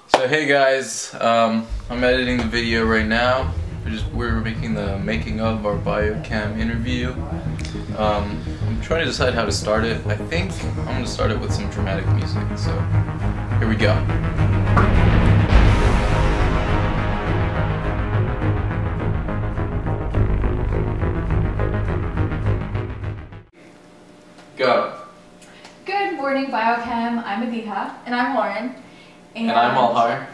So hey guys, I'm editing the video right now. We're making the making of our biochem interview. I'm trying to decide how to start it. I think I'm going to start it with some dramatic music, so here we go. Go. Good morning, Biochem. I'm Adiha. And I'm Lauren. And I'm Alhar.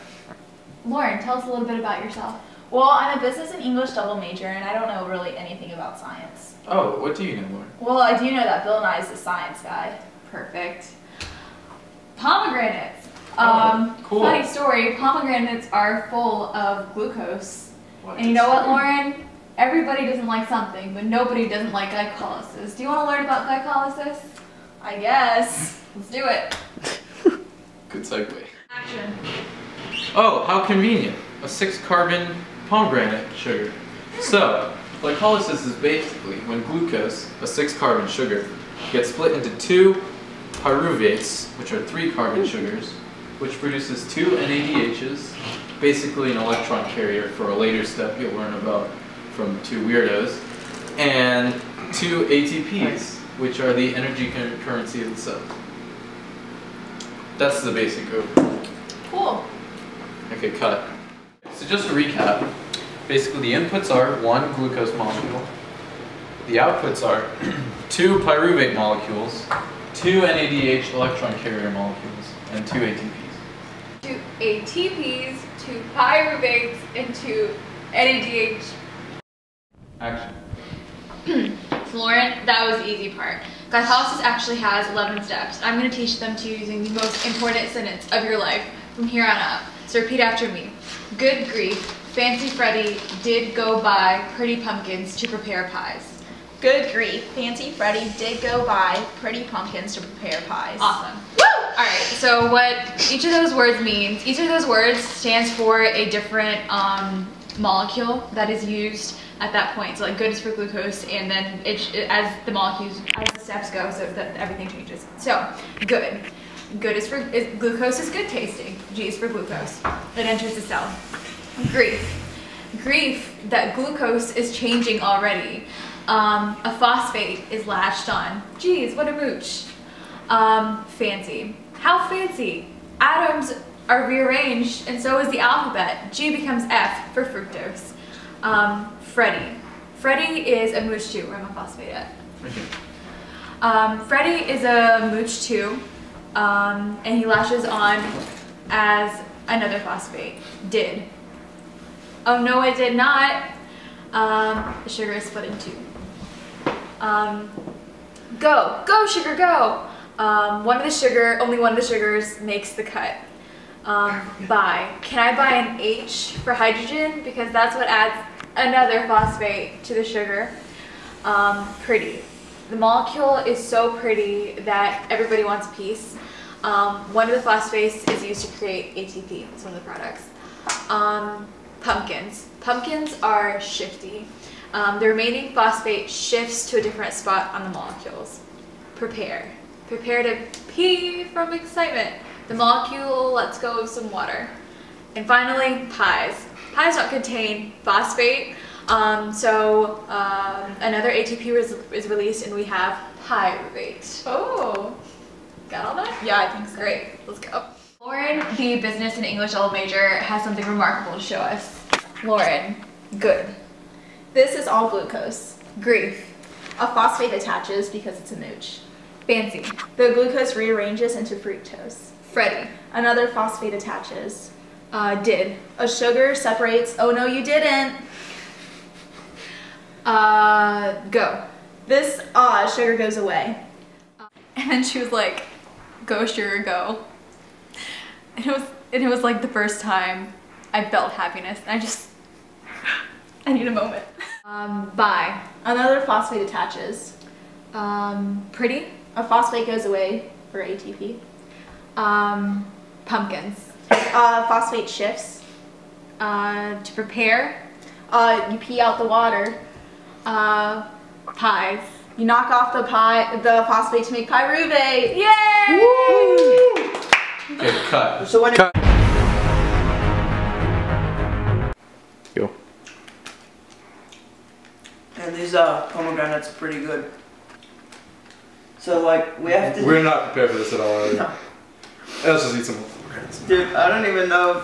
Lauren, tell us a little bit about yourself. Well, I'm a business and English double major, and I don't know really anything about science. Oh, what do you know, Lauren? Well, I do know that Bill Nye is the science guy. Perfect. Pomegranates. Cool. Funny story, pomegranates are full of glucose. What? And you know what, Lauren? Everybody doesn't like something, but nobody doesn't like glycolysis. Do you want to learn about glycolysis? I guess. Let's do it. Good segue. Action. Oh, how convenient. A 6-carbon pomegranate sugar. So, glycolysis is basically when glucose, a 6-carbon sugar, gets split into 2 pyruvates, which are 3-carbon sugars, which produces 2 NADHs, basically an electron carrier for a later step you'll learn about from 2 weirdos, and 2 ATPs, which are the energy currency of the cell. That's the basic overview. Cool. Okay, cut. So just to recap, basically the inputs are 1 glucose molecule, the outputs are 2 pyruvate molecules, 2 NADH electron carrier molecules, and 2 ATPs. 2 ATPs, 2 pyruvates, and 2 NADH. Action. So Lauren, that was the easy part. Glycolysis actually has 11 steps. I'm going to teach them to you using the most important sentence of your life from here on out. So repeat after me. Good grief, Fancy Freddy did go buy pretty pumpkins to prepare pies. Good grief, Fancy Freddy did go buy pretty pumpkins to prepare pies. Awesome. Woo! Alright, so what each of those words means, each of those words stands for a different molecule that is used at that point. So like good is for glucose, and then as the molecules, as the steps go, so that everything changes. So good. Good is for, glucose is good tasting. G is for glucose. It enters the cell. Grief. Grief that glucose is changing already. A phosphate is latched on. Geez, what a mooch. Fancy. How fancy? Atoms are rearranged, and so is the alphabet. G becomes F for fructose. Freddy. Freddy is a mooch too. Where am I phosphate at? Freddy is a mooch too, and he latches on as another phosphate. Did. Oh no, it did not. The sugar is split in 2. Go sugar, go. Only one of the sugars makes the cut. Buy. Can I buy an H for hydrogen? Because that's what adds another phosphate to the sugar. Pretty. The molecule is so pretty that everybody wants a piece. One of the phosphates is used to create ATP. It's one of the products. Pumpkins. Pumpkins are shifty. The remaining phosphate shifts to a different spot on the molecules. Prepare. Prepare to pee from excitement. The molecule lets go of some water. And finally, pies. Pies don't contain phosphate, so another ATP is released and we have pyruvate. Oh. Got all that? Yeah, I think so. Great, let's go. Lauren, the business and English double major, has something remarkable to show us. Lauren, good. This is all glucose. Grief. A phosphate attaches because it's a mooch. Fancy. The glucose rearranges into fructose. Freddy. Another phosphate attaches. Did. A sugar separates. Oh no, you didn't. Go. This sugar goes away. And then she was like, go sugar, go. And it was like the first time I felt happiness. And I need a moment. Bye. Another phosphate attaches. Pretty. A phosphate goes away for ATP. Pumpkins. Phosphate shifts. To prepare. You pee out the water. Pies. You knock off the phosphate to make pyruvate. Yay! Woo! Okay, cut. So when cut. these pomegranates are pretty good. So like, we have to... We're not prepared for this at all, are we? No. Let's just eat some pomegranates. Dude, I don't even know...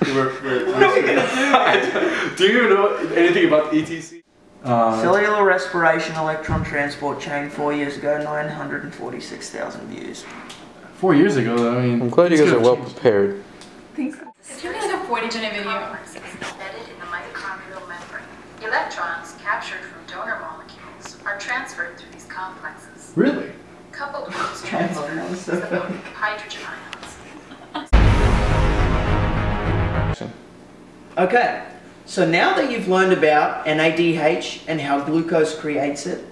What are we gonna do? Do you know anything about ETC? Cellular respiration electron transport chain, 4 years ago, 946,000 views. 4 years ago, though, I mean... I'm glad you guys are well prepared. Thanks. It's gonna be like a 40-minute video. Embedded in the mitochondrial membrane. Electrons captured from donor molecules are transferred through these complexes. Really? Coupled with these transfers is the form of hydrogen ions. Okay, so now that you've learned about NADH and how glucose creates it,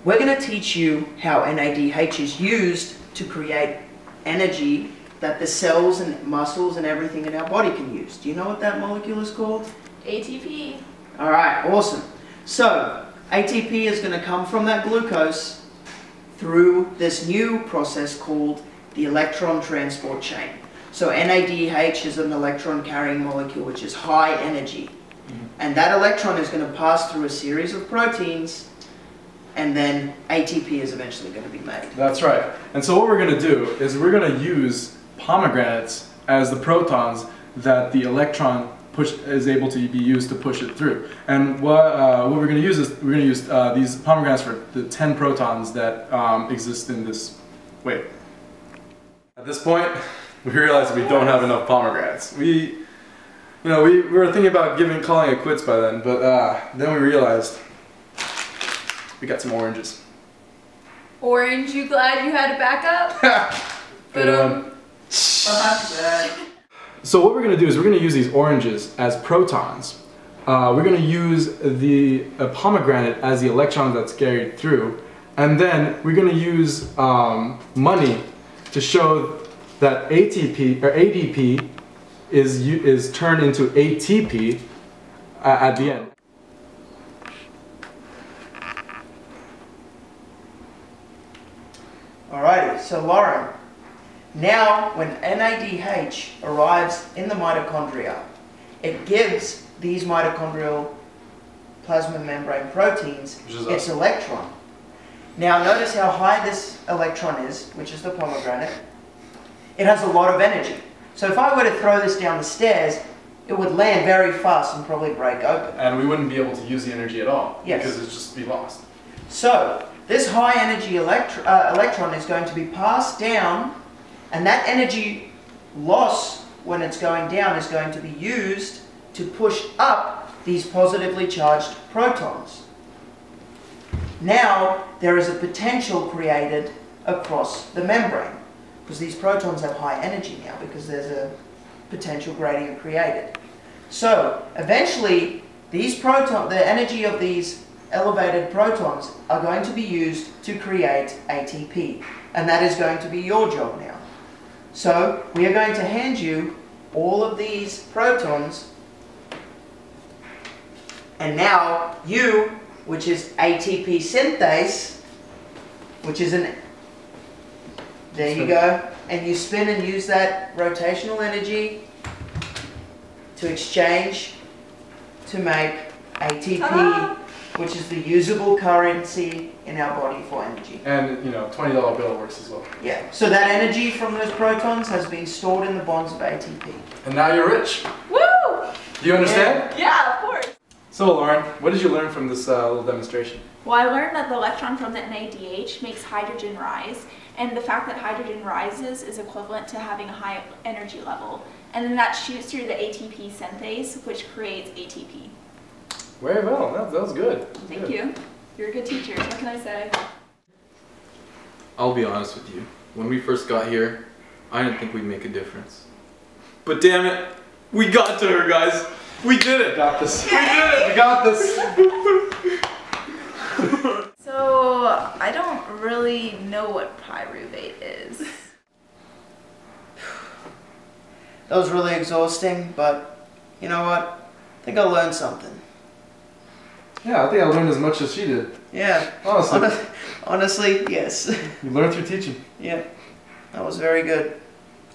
we're going to teach you how NADH is used to create energy that the cells and muscles and everything in our body can use. Do you know what that molecule is called? ATP. Alright, awesome. So, ATP is going to come from that glucose through this new process called the electron transport chain. So NADH is an electron carrying molecule which is high energy. And that electron is going to pass through a series of proteins, and then ATP is eventually going to be made. That's right. And so what we're going to do is we're going to use pomegranates as the protons that the electron is able to be used to push it through. And what we're going to use is we're going to use these pomegranates for the 10 protons that exist in this. Wait. At this point, we realized we don't have enough pomegranates. We were thinking about calling it quits by then, but then we realized we got some oranges. Orange, you glad you had a backup? But so what we're going to do is we're going to use these oranges as protons. We're going to use the pomegranate as the electron that's carried through, and then we're going to use money to show that ATP or ADP is turned into ATP at the end. Alrighty, so Lauren, now when NADH arrives in the mitochondria, it gives these mitochondrial plasma membrane proteins its electron. Now notice how high this electron is, which is the pomegranate. It has a lot of energy. So if I were to throw this down the stairs, it would land very fast and probably break open. And we wouldn't be able to use the energy at all, yes, because it'd just be lost. So this high energy electron is going to be passed down, and that energy loss when it's going down is going to be used to push up these positively charged protons. Now there is a potential created across the membrane, because these protons have high energy now because there's a potential gradient created. So eventually the energy of these elevated protons are going to be used to create ATP, and that is going to be your job now. So we are going to hand you all of these protons, and now you, which is ATP synthase, which is there you go, and you spin and use that rotational energy to exchange to make ATP, which is the usable currency in our body for energy. And, $20 bill works as well. Yeah, so that energy from those protons has been stored in the bonds of ATP. And now you're rich. Woo! Do you understand? Yeah, of course. So Lauren, what did you learn from this little demonstration? Well, I learned that the electron from the NADH makes hydrogen rise, and the fact that hydrogen rises is equivalent to having a high energy level. And then that shoots through the ATP synthase, which creates ATP. Very well, that was good. Thank you. You're a good teacher, what can I say? I'll be honest with you. When we first got here, I didn't think we'd make a difference. But damn it, we got to her, guys. We did it. Got this. We did it. We got this. So, I don't really know what pyruvate is. That was really exhausting, but you know what? I think I learned something. Yeah, I think I learned as much as she did. Yeah. Honestly. Honestly, yes. You learned through teaching. Yeah. That was very good.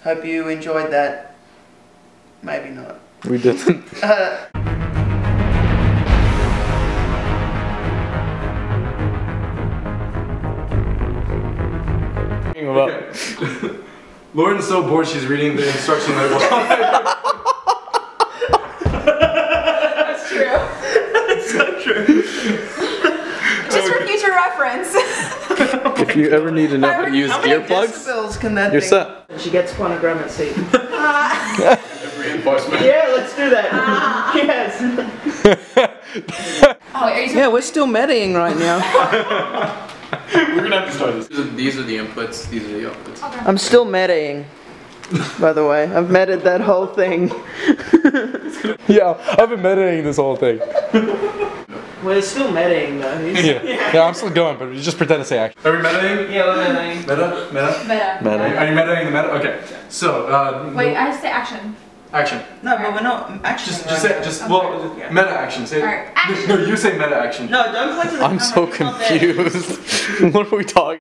Hope you enjoyed that. Maybe not. We didn't. talking about? Okay. Lauren's so bored she's reading the instruction label. That's true. That's so true. Just for future reference. If you ever need to know how to use How many earplugs, decibels can that you're thing? set. She gets phonogrammetry. Reinforcement. Yeah, let's do that. Yes. Oh, are you Yeah, we're still metaing right now. We're gonna have to start this. These are the inputs, these are the outputs. I'm still metaing. By the way, I've meted that whole thing. Yeah, I've been meditating this whole thing. We're still metaing though. Yeah, I'm still going, but just pretend to say action. Are we metaing? Yeah, we're metaing. Meta? Meta. Are you metaing the meta? Okay. So, Wait, I have to say action. action. No, but we're not actually. Meta action. Say Alright, No, you say meta action. No, don't play to the I'm so confused. What are we talking?